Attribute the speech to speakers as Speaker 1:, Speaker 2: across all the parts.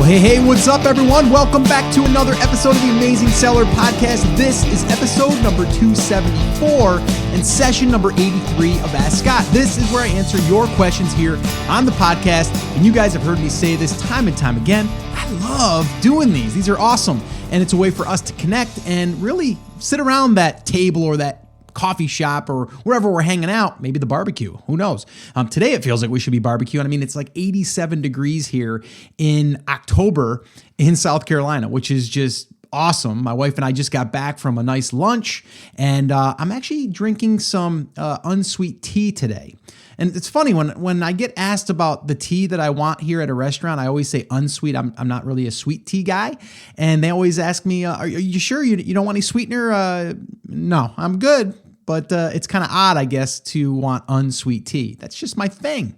Speaker 1: Hey, what's up, everyone? Welcome back to another episode of the Amazing Seller Podcast. This is episode number 274 and session number 83 of Ask Scott. This is where I answer your questions here on the podcast. And you guys have heard me say this time and time again. I love doing these. These are awesome. And it's a way for us to connect and really sit around that table or that coffee shop or wherever we're hanging out, maybe the barbecue, who knows? Today it feels like we should be barbecuing. I mean, it's like 87 degrees here in October in South Carolina, which is just awesome. My wife and I just got back from a nice lunch, and I'm actually drinking some unsweet tea today. And it's funny, when I get asked about the tea that I want here at a restaurant, I always say unsweet. I'm not really a sweet tea guy. And they always ask me, are you sure you don't want any sweetener? No, I'm good. But it's kind of odd, I guess, to want unsweet tea. That's just my thing.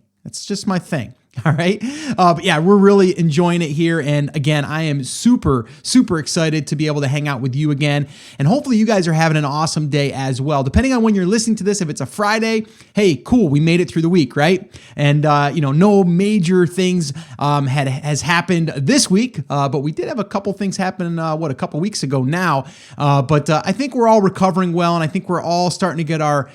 Speaker 1: All right. But yeah, we're really enjoying it here. And again, I am super, super excited to be able to hang out with you again. And hopefully you guys are having an awesome day as well. Depending on when you're listening to this, if it's a Friday, hey, cool, we made it through the week, right? And, no major things has happened this week, but we did have a couple things happen, a couple weeks ago now. But I think we're all recovering well, and I think we're all starting to get our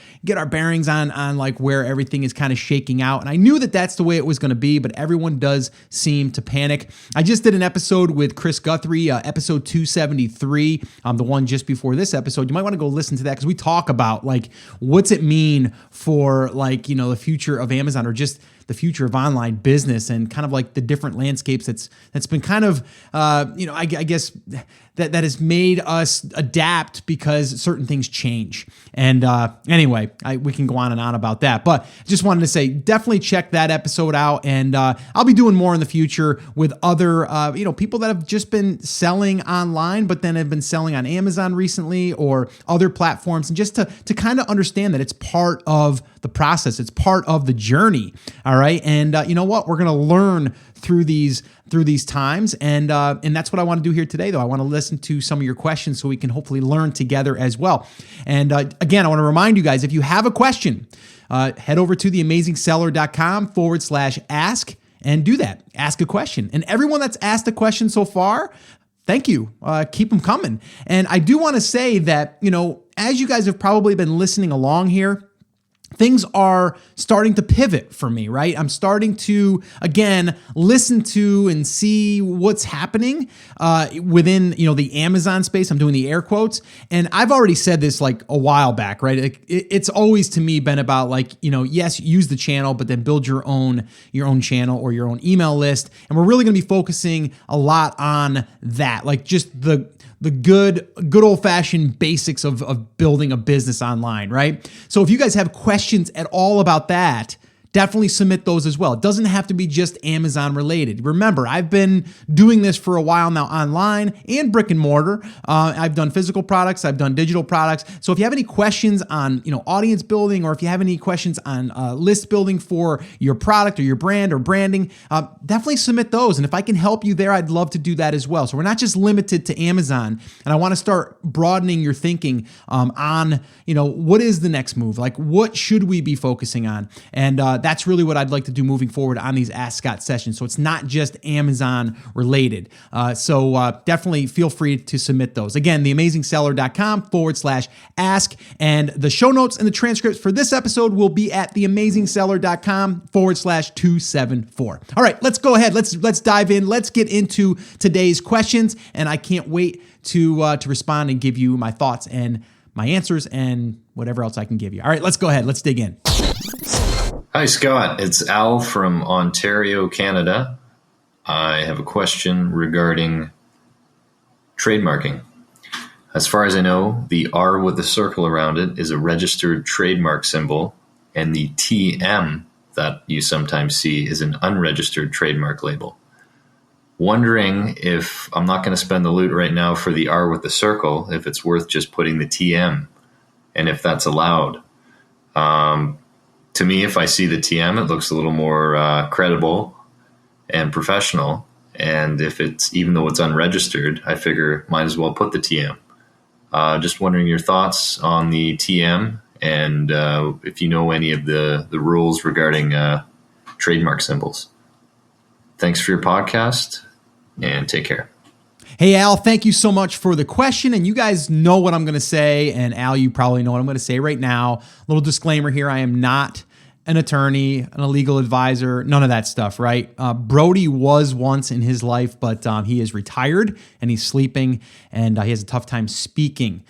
Speaker 1: bearings on like where everything is kind of shaking out. And I knew that that's the way it was going to be, but everyone does seem to panic. I just did an episode with Chris Guthrie, episode 273, the one just before this episode. You might want to go listen to that because we talk about like what's it mean for the future of Amazon or just the future of online business and kind of like the different landscapes that's been kind of, I guess that has made us adapt because certain things change. And anyway, we can go on and on about that. But just wanted to say, definitely check that episode out. And I'll be doing more in the future with other, people that have just been selling online, but then have been selling on Amazon recently or other platforms. And just to kind of understand that it's part of the process. It's part of the journey. All right. And you know what? We're going to learn through these times. And that's what I want to do here today, though. I want to listen to some of your questions so we can hopefully learn together as well. And again, I want to remind you guys, if you have a question, head over to theamazingseller.com/ask and do that. Ask a question. And everyone that's asked a question so far, thank you. Keep them coming. And I do want to say that, as you guys have probably been listening along here, things are starting to pivot for me, right? I'm starting to, again, listen to and see what's happening within, the Amazon space. I'm doing the air quotes. And I've already said this like a while back, right? It's always to me been about yes, use the channel, but then build your own channel or your own email list. And we're really going to be focusing a lot on that, like just the good old-fashioned basics of building a business online, right? So if you guys have questions at all about that, definitely submit those as well. It doesn't have to be just Amazon related. Remember, I've been doing this for a while now online and brick and mortar. I've done physical products. I've done digital products. So if you have any questions on, audience building, or if you have any questions on list building for your product or your brand or branding, definitely submit those. And if I can help you there, I'd love to do that as well. So we're not just limited to Amazon. And I want to start broadening your thinking on, what is the next move? Like, what should we be focusing on? And that's really what I'd like to do moving forward on these Ask Scott sessions. So it's not just Amazon related. So definitely feel free to submit those. Again, theamazingseller.com/ask. And the show notes and the transcripts for this episode will be at theamazingseller.com/274. All right, let's go ahead. Let's dive in. Let's get into today's questions. And I can't wait to respond and give you my thoughts and my answers and whatever else I can give you. All right, let's go ahead. Let's dig in.
Speaker 2: Hi, Scott. It's Al from Ontario, Canada. I have a question regarding trademarking. As far as I know, the R with the circle around it is a registered trademark symbol, and the TM that you sometimes see is an unregistered trademark label. Wondering if I'm not going to spend the loot right now for the R with the circle, if it's worth just putting the TM, and if that's allowed. To me, if I see the TM, it looks a little more credible and professional. And if it's, even though it's unregistered, I figure might as well put the TM. Just wondering your thoughts on the TM and if you know any of the rules regarding trademark symbols. Thanks for your podcast. and take care.
Speaker 1: Hey, Al, thank you so much for the question. And you guys know what I'm going to say. And Al, you probably know what I'm going to say right now. Little disclaimer here. I am not an attorney, a legal advisor, none of that stuff, right? Brody was once in his life, but he is retired and he's sleeping and he has a tough time speaking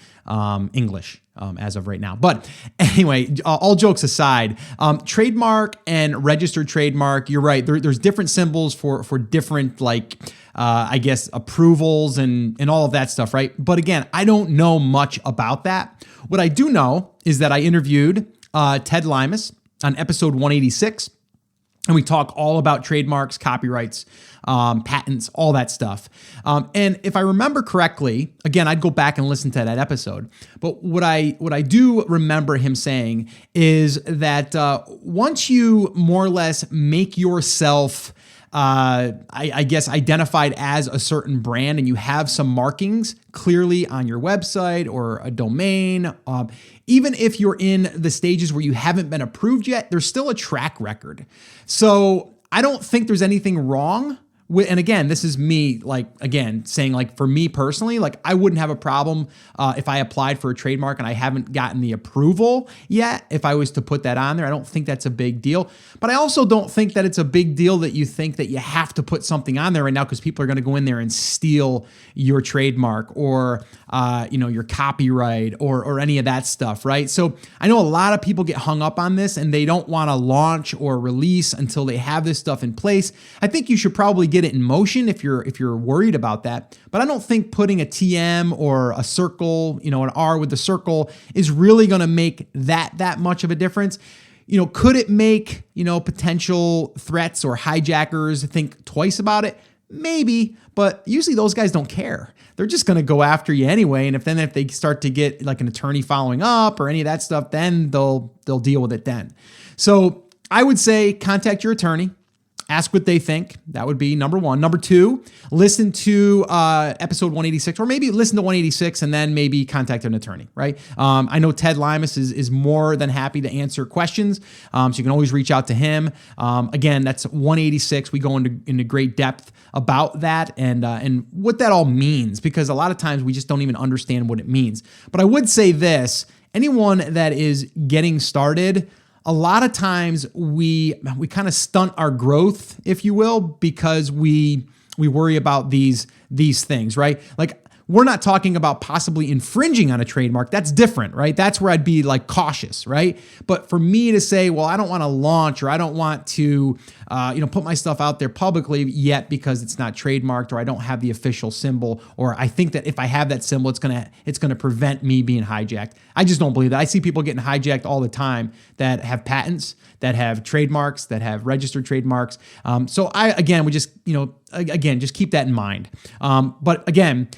Speaker 1: English as of right now. But anyway, all jokes aside, trademark and registered trademark, you're right. There's different symbols for different I guess approvals and all of that stuff, right? But again, I don't know much about that. What I do know is that I interviewed Ted Limas on episode 186, and we talk all about trademarks, copyrights, patents, all that stuff. And if I remember correctly, again, I'd go back and listen to that episode. But what I do remember him saying is that once you more or less make yourself I guess identified as a certain brand and you have some markings clearly on your website or a domain, even if you're in the stages where you haven't been approved yet, there's still a track record. So I don't think there's anything wrong with, and again, this is me, saying for me personally, I wouldn't have a problem if I applied for a trademark and I haven't gotten the approval yet. If I was to put that on there, I don't think that's a big deal. But I also don't think that it's a big deal that you think that you have to put something on there right now because people are going to go in there and steal your trademark or your copyright or any of that stuff, right? So I know a lot of people get hung up on this and they don't want to launch or release until they have this stuff in place. I think you should probably get it in motion if you're worried about that. But I don't think putting a TM or a circle, an R with the circle is really going to make that much of a difference. Could it make, potential threats or hijackers think twice about it? Maybe, but usually those guys don't care. They're just going to go after you anyway. And if they start to get like an attorney following up or any of that stuff, then they'll deal with it then. So I would say contact your attorney. Ask what they think. That would be number one. Number two, listen to episode 186, or maybe listen to 186 and then maybe contact an attorney, right? I know Ted Limas is more than happy to answer questions, so you can always reach out to him. Again, that's 186. We go into great depth about that and what that all means, because a lot of times we just don't even understand what it means. But I would say this, anyone that is getting started, a lot of times we kind of stunt our growth, if you will, because we worry about these things, right? Like, we're not talking about possibly infringing on a trademark. That's different, right? That's where I'd be cautious, right? But for me to say, well, I don't want to launch or I don't want to, put my stuff out there publicly yet because it's not trademarked or I don't have the official symbol, or I think that if I have that symbol, it's gonna prevent me being hijacked. I just don't believe that. I see people getting hijacked all the time that have patents, that have trademarks, that have registered trademarks. So we just keep that in mind. But again,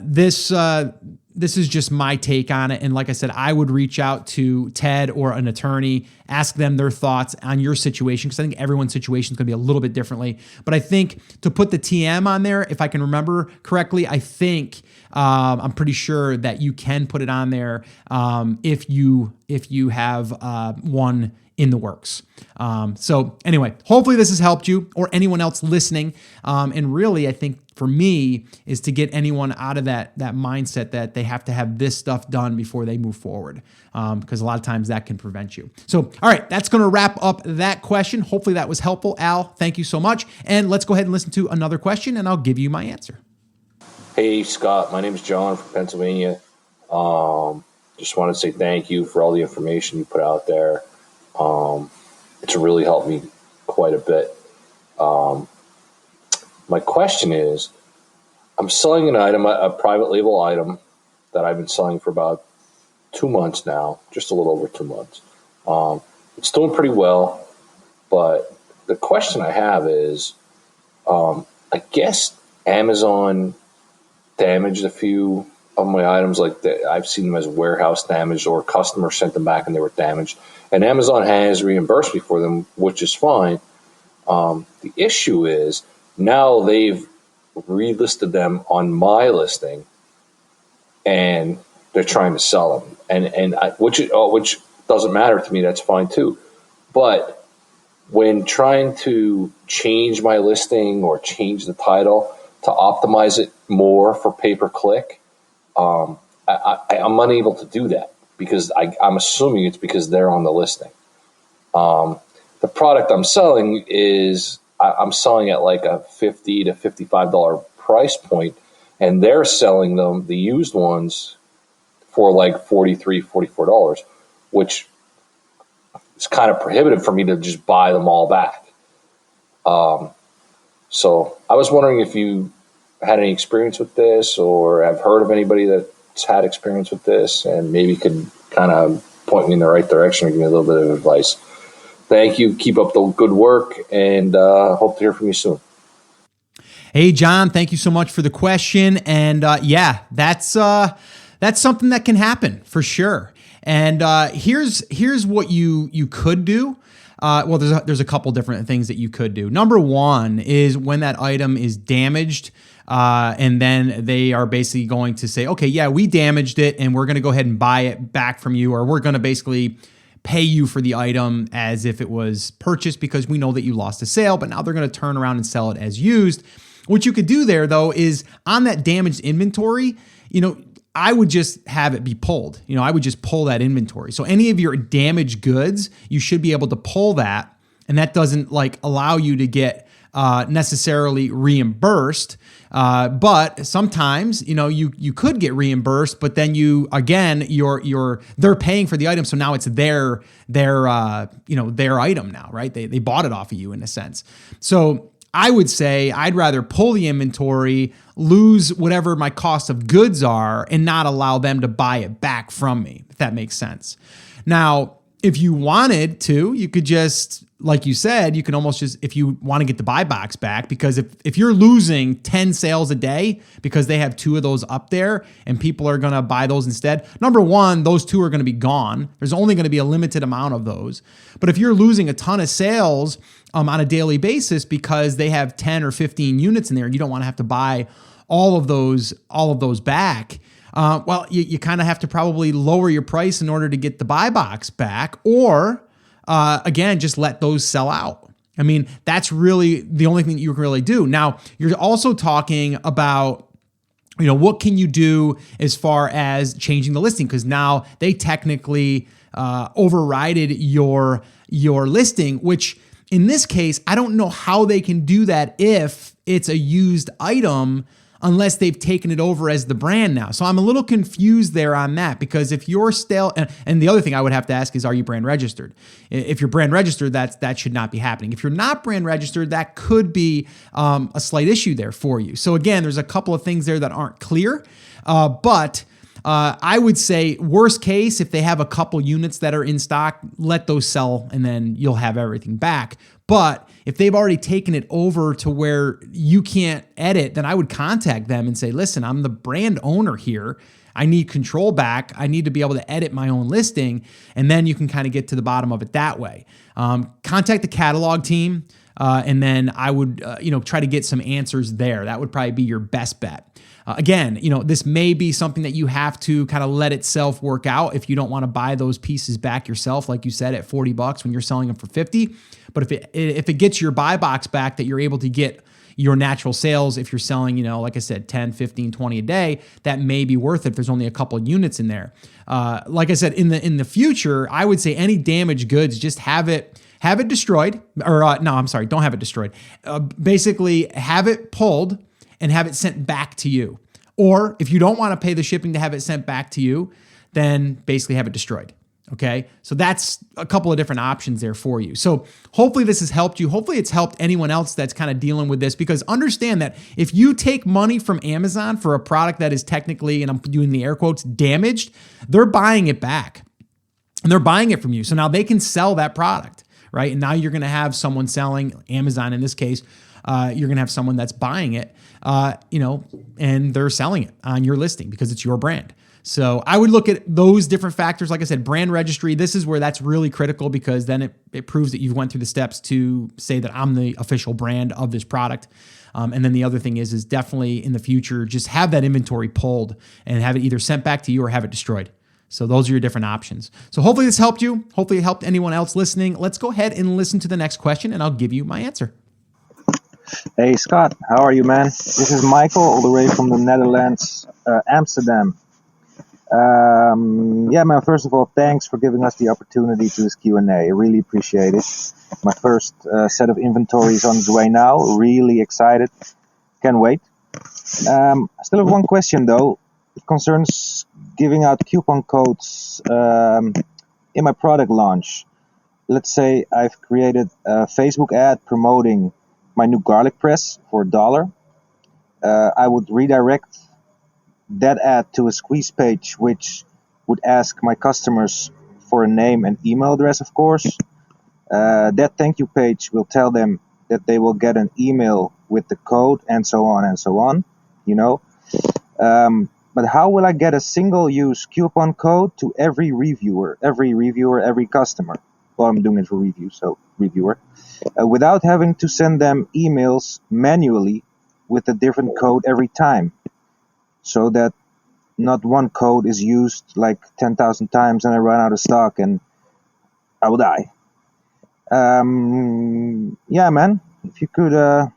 Speaker 1: this is just my take on it. And like I said, I would reach out to Ted or an attorney, ask them their thoughts on your situation, because I think everyone's situation is going to be a little bit differently. But I think to put the TM on there, if I can remember correctly, I think I'm pretty sure that you can put it on there if you have one in the works. So anyway, hopefully this has helped you or anyone else listening. And really, I think for me is to get anyone out of that mindset that they have to have this stuff done before they move forward. Because a lot of times that can prevent you. So, all right, that's going to wrap up that question. Hopefully that was helpful. Al, thank you so much. And let's go ahead and listen to another question and I'll give you my answer.
Speaker 3: Hey, Scott, my name is John from Pennsylvania. Just wanted to say thank you for all the information you put out there. It's really helped me quite a bit. My question is, I'm selling an item, a private label item that I've been selling for about 2 months now, just a little over 2 months. It's doing pretty well, but the question I have is, I guess Amazon damaged a few of my items. I've seen them as warehouse damaged, or customers sent them back and they were damaged. And Amazon has reimbursed me for them, which is fine. The issue is now they've relisted them on my listing, and they're trying to sell them. Which doesn't matter to me. That's fine too. But when trying to change my listing or change the title, to optimize it more for pay-per-click. I'm unable to do that because I'm assuming it's because they're on the listing. The product I'm selling is I'm selling at like a $50 to $55 price point, and they're selling them, the used ones, for like $43, $44, which is kind of prohibitive for me to just buy them all back. So I was wondering if you had any experience with this or have heard of anybody that's had experience with this and maybe could kind of point me in the right direction or give me a little bit of advice. Thank you. Keep up the good work, and hope to hear from you soon.
Speaker 1: Hey, John, thank you so much for the question. And yeah, that's something that can happen for sure. And here's what you could do. Well, there's a couple different things that you could do. Number one is when that item is damaged, and then they are basically going to say, okay, yeah, we damaged it, and we're going to go ahead and buy it back from you, or we're going to basically pay you for the item as if it was purchased because we know that you lost a sale, but now they're going to turn around and sell it as used. What you could do there, though, is on that damaged inventory, I would just have it be pulled. I would just pull that inventory. So any of your damaged goods, you should be able to pull that, and that doesn't allow you to get necessarily reimbursed. But sometimes, you could get reimbursed, but then they're paying for the item. So now it's their item now, right? They bought it off of you in a sense. So I would say I'd rather pull the inventory, lose whatever my cost of goods are, and not allow them to buy it back from me, if that makes sense. Now, if you wanted to, you could just, like you said, you can almost just, if you want to get the buy box back, because if you're losing 10 sales a day because they have 2 of those up there and people are going to buy those instead, number one, those 2 are going to be gone. There's only going to be a limited amount of those. But if you're losing a ton of sales on a daily basis because they have 10 or 15 units in there and you don't want to have to buy all of those back, well, you kind of have to probably lower your price in order to get the buy box back, or again, just let those sell out. I mean, that's really the only thing that you can really do. Now, you're also talking about, what can you do as far as changing the listing? Because now they technically overrided your listing, which in this case, I don't know how they can do that if it's a used item, unless they've taken it over as the brand now. So I'm a little confused there on that, because if you're still, and the other thing I would have to ask is, are you brand registered? If you're brand registered, that should not be happening. If you're not brand registered, that could be a slight issue there for you. So again, there's a couple of things there that aren't clear, but I would say worst case, if they have a couple units that are in stock, let those sell and then you'll have everything back. But if they've already taken it over to where you can't edit, then I would contact them and say, listen, I'm the brand owner here. I need control back. I need to be able to edit my own listing. And then you can kind of get to the bottom of it that way. Contact the catalog team. And then I would, try to get some answers there. That would probably be your best bet. Again, this may be something that you have to kind of let itself work out if you don't want to buy those pieces back yourself, like you said, at $40 when you're selling them for $50. But if it gets your buy box back, that you're able to get your natural sales, if you're selling, like I said, 10, 15, 20 a day, that may be worth it if there's only a couple of units in there. Like I said, in the future, I would say any damaged goods, just have it destroyed, or no, I'm sorry, don't have it destroyed. Basically, have it pulled and have it sent back to you. Or if you don't want to pay the shipping to have it sent back to you, then basically have it destroyed. Okay, so that's a couple of different options there for you. So hopefully this has helped you. Hopefully it's helped anyone else that's kind of dealing with this, because understand that if you take money from Amazon for a product that is technically, and I'm doing the air quotes, damaged, they're buying it back and they're buying it from you. So now they can sell that product, right? And now you're going to have someone selling, Amazon in this case, you're going to have someone that's buying it, and they're selling it on your listing because it's your brand. So I would look at those different factors. Like I said, brand registry, this is where that's really critical, because then it proves that you've went through the steps to say that I'm the official brand of this product. And then the other thing is definitely in the future, just have that inventory pulled and have it either sent back to you or have it destroyed. So those are your different options. So hopefully this helped you. Hopefully it helped anyone else listening. Let's go ahead and listen to the next question and I'll give you my answer.
Speaker 4: Hey Scott, how are you, man? This is Michael, all the way from the Netherlands, Amsterdam. Yeah, man. First of all, thanks for giving us the opportunity to this Q&A. I really appreciate it. My first set of inventory is on its way now. Really excited. Can't wait. I still have one question though. It concerns giving out coupon codes in my product launch. Let's say I've created a Facebook ad promoting my new garlic press for $1. I would redirect that ad to a squeeze page, which would ask my customers for a name and email address, of course. That thank you page will tell them that they will get an email with the code and so on and so on, you know. But how will I get a single-use coupon code to every reviewer, every customer? Well, I'm doing it for review, so reviewer. Without having to send them emails manually with a different code every time, so that not one code is used like 10,000 times and I run out of stock and I will die. Yeah, man, if you could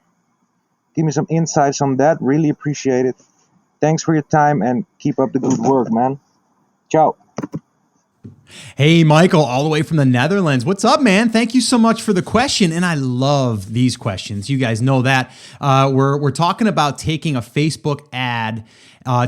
Speaker 4: give me some insights on that, really appreciate it. Thanks for your time and keep up the good work, man. Ciao.
Speaker 1: Hey, Michael, all the way from the Netherlands. What's up, man? Thank you so much for the question. And I love these questions. You guys know that. We're talking about taking a Facebook ad,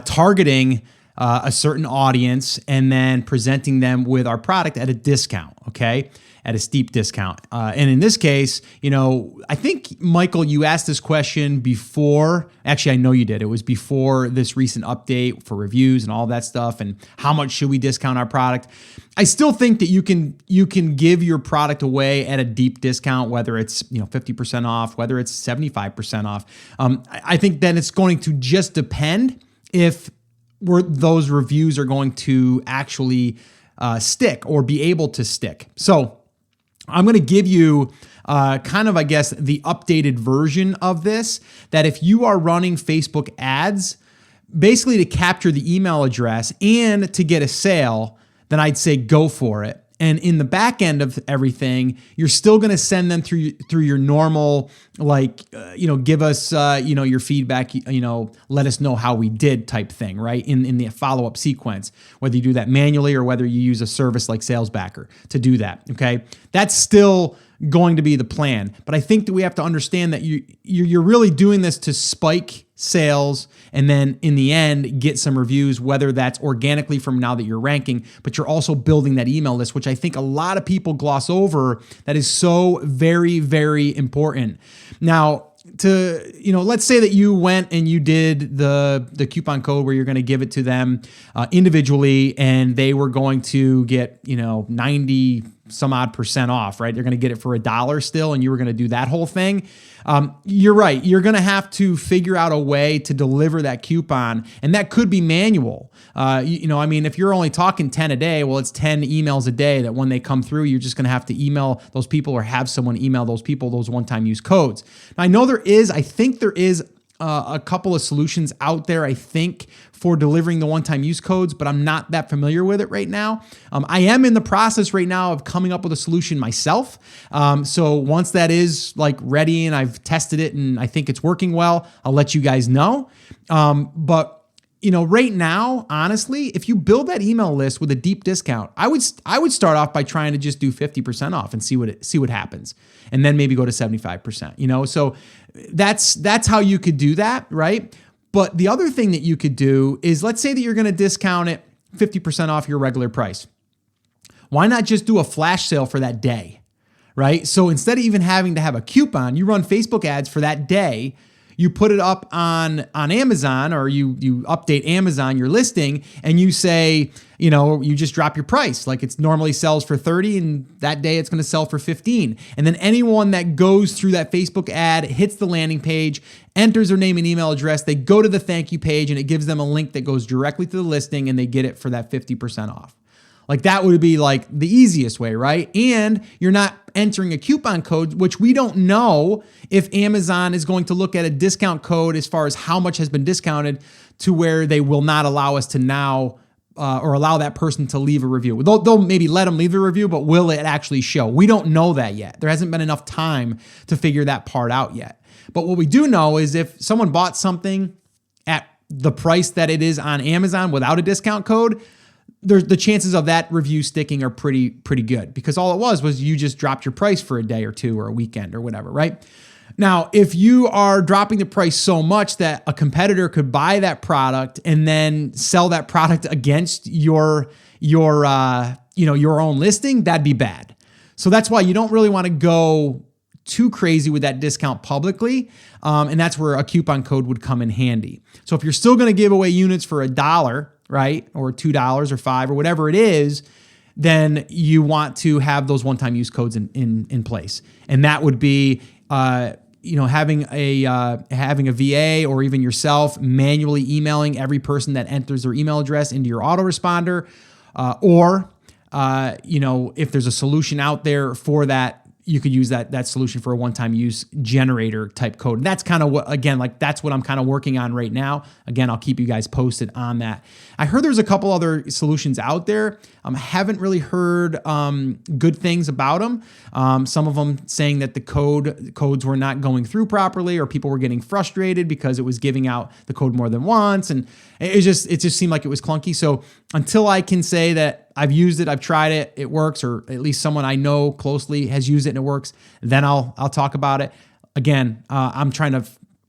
Speaker 1: targeting a certain audience, and then presenting them with our product at a discount, okay? At a steep discount. And in this case, you know, I think, Michael, you asked this question before. Actually, I know you did. It was before this recent update for reviews and all that stuff. And how much should we discount our product? I still think that you can give your product away at a deep discount, whether it's 50% off, whether it's 75% off. I think then it's going to just depend if those reviews are going to actually stick or be able to stick. So I'm going to give you kind of, I guess, the updated version of this, that if you are running Facebook ads, basically to capture the email address and to get a sale, then I'd say go for it. And in the back end of everything, you're still going to send them through your normal, give us, your feedback, let us know how we did type thing, right? In the follow-up sequence, whether you do that manually or whether you use a service like SalesBacker to do that, okay? That's still going to be the plan. But I think that we have to understand that you're really doing this to spike sales and then in the end get some reviews, whether that's organically from now that you're ranking, but you're also building that email list, which I think a lot of people gloss over. That is so very, very important. Now, let's say that you went and you did the coupon code where you're going to give it to them individually, and they were going to get 90 some odd percent off, right? They're going to get it for $1 still, and you were going to do that whole thing. You're right. You're going to have to figure out a way to deliver that coupon, and that could be manual. If you're only talking 10 a day, well, it's 10 emails a day that when they come through, you're just going to have to email those people or have someone email those people those one-time use codes. Now, I think there is a couple of solutions out there, I think, for delivering the one-time use codes, but I'm not that familiar with it right now. I am in the process right now of coming up with a solution myself. So once that is ready and I've tested it and I think it's working well, I'll let you guys know. But right now, honestly, if you build that email list with a deep discount, I would start off by trying to just do 50% off and see what happens, and then maybe go to 75%. So that's how you could do that, right? But the other thing that you could do is, let's say that you're going to discount it 50% off your regular price. Why not just do a flash sale for that day, right? So instead of even having to have a coupon, you run Facebook ads for that day. You put it up on Amazon, or you update Amazon, your listing, and you say, you just drop your price. Like it normally sells for 30 and that day it's going to sell for 15. And then anyone that goes through that Facebook ad, hits the landing page, enters their name and email address, they go to the thank you page and it gives them a link that goes directly to the listing and they get it for that 50% off. Like that would be the easiest way, right? And you're not entering a coupon code, which we don't know if Amazon is going to look at a discount code as far as how much has been discounted to where they will not allow us to now or allow that person to leave a review. They'll maybe let them leave a review, but will it actually show? We don't know that yet. There hasn't been enough time to figure that part out yet. But what we do know is if someone bought something at the price that it is on Amazon without a discount code, the chances of that review sticking are pretty good, because all it was you just dropped your price for a day or two or a weekend or whatever, right? Now, if you are dropping the price so much that a competitor could buy that product and then sell that product against your own listing, that'd be bad. So that's why you don't really want to go too crazy with that discount publicly. And that's where a coupon code would come in handy. So if you're still going to give away units for $1, right, or $2 or $5 or whatever it is, then you want to have those one-time use codes in place. And that would be having a VA or even yourself manually emailing every person that enters their email address into your autoresponder, or if there's a solution out there for that, you could use that solution for a one-time use generator type code. And that's kind of that's what I'm kind of working on right now. Again, I'll keep you guys posted on that. I heard there's a couple other solutions out there. I haven't really heard good things about them. Some of them saying that the codes were not going through properly, or people were getting frustrated because it was giving out the code more than once. And it just seemed like it was clunky. So until I can say that I've used it, I've tried it, it works, or at least someone I know closely has used it and it works, then I'll talk about it. Again, I'm trying to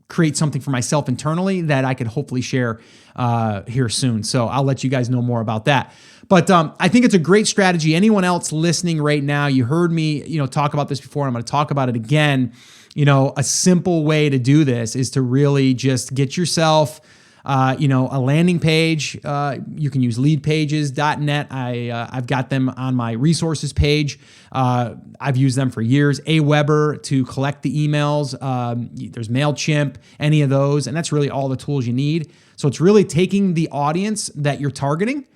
Speaker 1: create something for myself internally that I could hopefully share here soon. So I'll let you guys know more about that. But I think it's a great strategy. Anyone else listening right now, you heard me, talk about this before. I'm going to talk about it again. A simple way to do this is to really just get yourself a landing page. You can use leadpages.net. I've got them on my resources page. I've used them for years. Aweber to collect the emails. There's MailChimp, any of those. And that's really all the tools you need. So it's really taking the audience that you're targeting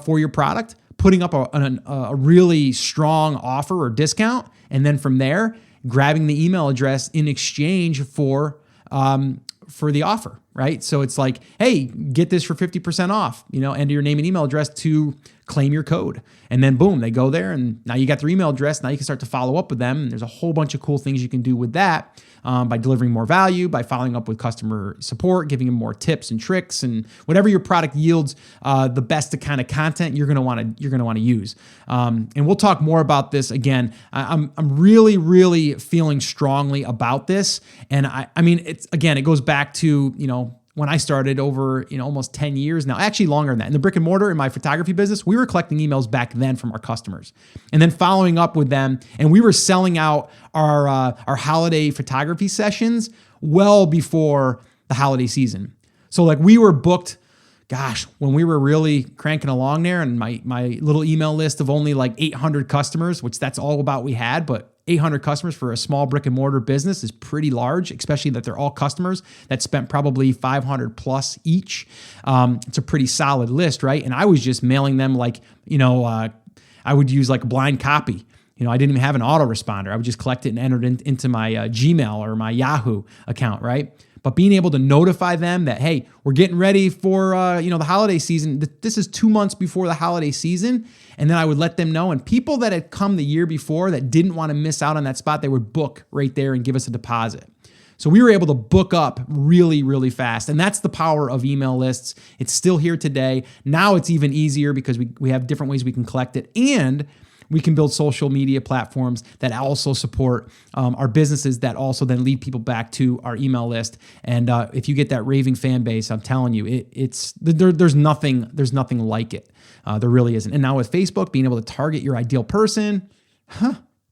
Speaker 1: for your product, putting up a really strong offer or discount. And then from there, grabbing the email address in exchange for the offer, right? So it's like, hey, get this for 50% off, enter your name and email address to claim your code. And then boom, they go there and now you got their email address. Now you can start to follow up with them. And there's a whole bunch of cool things you can do with that by delivering more value, by following up with customer support, giving them more tips and tricks, and whatever your product yields the best kind of content you're gonna want to use. And we'll talk more about this again. I'm really, really feeling strongly about this. And I mean, it goes back to, when I started over, almost 10 years now, actually longer than that. In the brick and mortar, in my photography business, we were collecting emails back then from our customers and then following up with them. And we were selling out our holiday photography sessions well before the holiday season. So like we were booked, when we were really cranking along there, and my little email list of only like 800 customers, which that's all about we had, but 800 customers for a small brick and mortar business is pretty large, especially that they're all customers that spent probably 500 plus each. It's a pretty solid list, right? And I was just mailing them like, I would use like blind copy. I didn't even have an autoresponder. I would just collect it and enter it into my Gmail or my Yahoo account, right? But being able to notify them that, hey, we're getting ready for the holiday season. This is 2 months before the holiday season. And then I would let them know. And people that had come the year before that didn't want to miss out on that spot, they would book right there and give us a deposit. So we were able to book up really, really fast. And that's the power of email lists. It's still here today. Now it's even easier because we have different ways we can collect it. And we can build social media platforms that also support our businesses that also then lead people back to our email list. And if you get that raving fan base, I'm telling you, there's nothing like it. There really isn't. And now with Facebook, being able to target your ideal person,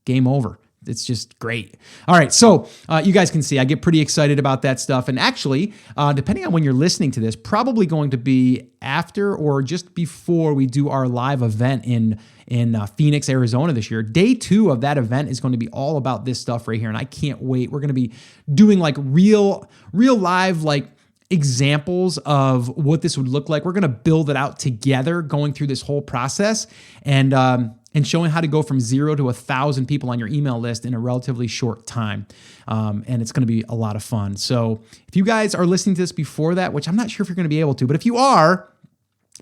Speaker 1: game over. It's just great. All right. So you guys can see I get pretty excited about that stuff. And actually, depending on when you're listening to this, probably going to be after or just before we do our live event in Phoenix, Arizona this year. Day 2 of that event is going to be all about this stuff right here. And I can't wait. We're going to be doing like real live, like examples of what this would look like. We're going to build it out together, going through this whole process and showing how to go from 0 to 1,000 people on your email list in a relatively short time. And it's going to be a lot of fun. So if you guys are listening to this before that, which I'm not sure if you're going to be able to, but if you are,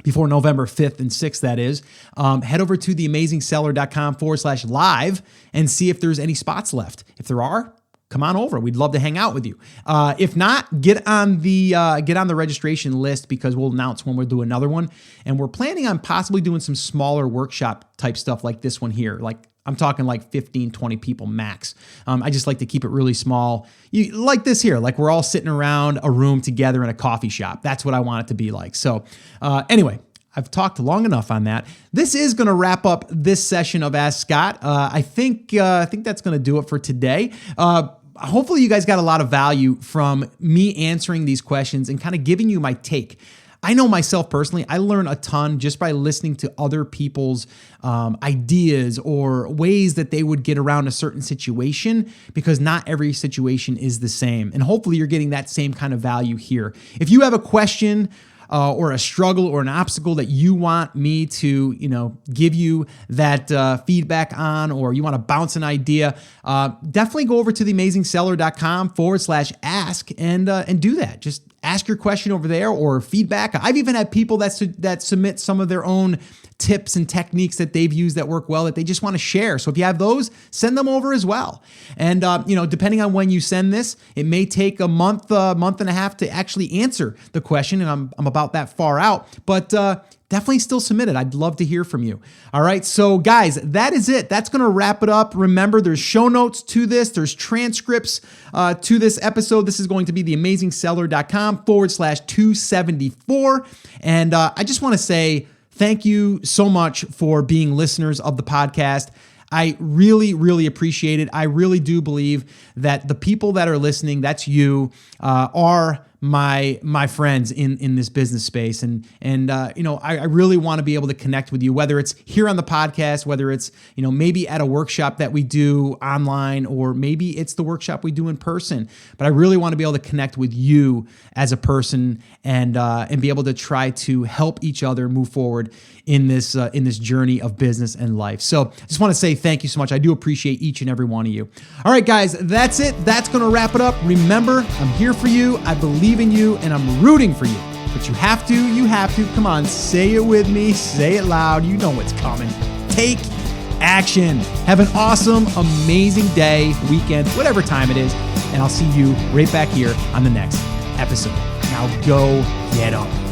Speaker 1: before November 5th and 6th, that is, head over to theamazingseller.com/live and see if there's any spots left. If there are, come on over. We'd love to hang out with you. If not, get on the registration list, because we'll announce when we'll do another one. And we're planning on possibly doing some smaller workshop type stuff like this one here. Like, I'm talking like 15, 20 people max. I just like to keep it really small. Like this here, like we're all sitting around a room together in a coffee shop. That's what I want it to be like. So anyway, I've talked long enough on that. This is going to wrap up this session of Ask Scott. I think that's going to do it for today. Hopefully you guys got a lot of value from me answering these questions and kind of giving you my take. I know myself personally, I learn a ton just by listening to other people's ideas or ways that they would get around a certain situation, because not every situation is the same. And hopefully you're getting that same kind of value here. If you have a question or a struggle or an obstacle that you want me to, give you that feedback on, or you want to bounce an idea, definitely go over to theamazingseller.com/ask and do that. Just ask your question over there, or feedback. I've even had people that submit some of their own tips and techniques that they've used that work well, that they just want to share. So if you have those, send them over as well. And, depending on when you send this, it may take a month and a half to actually answer the question. And I'm about that far out, but, definitely still submit it. I'd love to hear from you. All right. So guys, that is it. That's going to wrap it up. Remember, there's show notes to this. There's transcripts to this episode. This is going to be theamazingseller.com/274. And I just want to say thank you so much for being listeners of the podcast. I really, really appreciate it. I really do believe that the people that are listening, that's you, are my friends in this business space. And I really want to be able to connect with you, whether it's here on the podcast, whether it's, maybe at a workshop that we do online, or maybe it's the workshop we do in person. But I really want to be able to connect with you as a person and be able to try to help each other move forward in this journey of business and life. So I just want to say thank you so much. I do appreciate each and every one of you. All right, guys, that's it. That's going to wrap it up. Remember, I'm here for you. I believe in you, and I'm rooting for you. But you have to. Come on, say it with me. Say it loud. You know what's coming. Take action. Have an awesome, amazing day, weekend, whatever time it is. And I'll see you right back here on the next episode. Now go get up.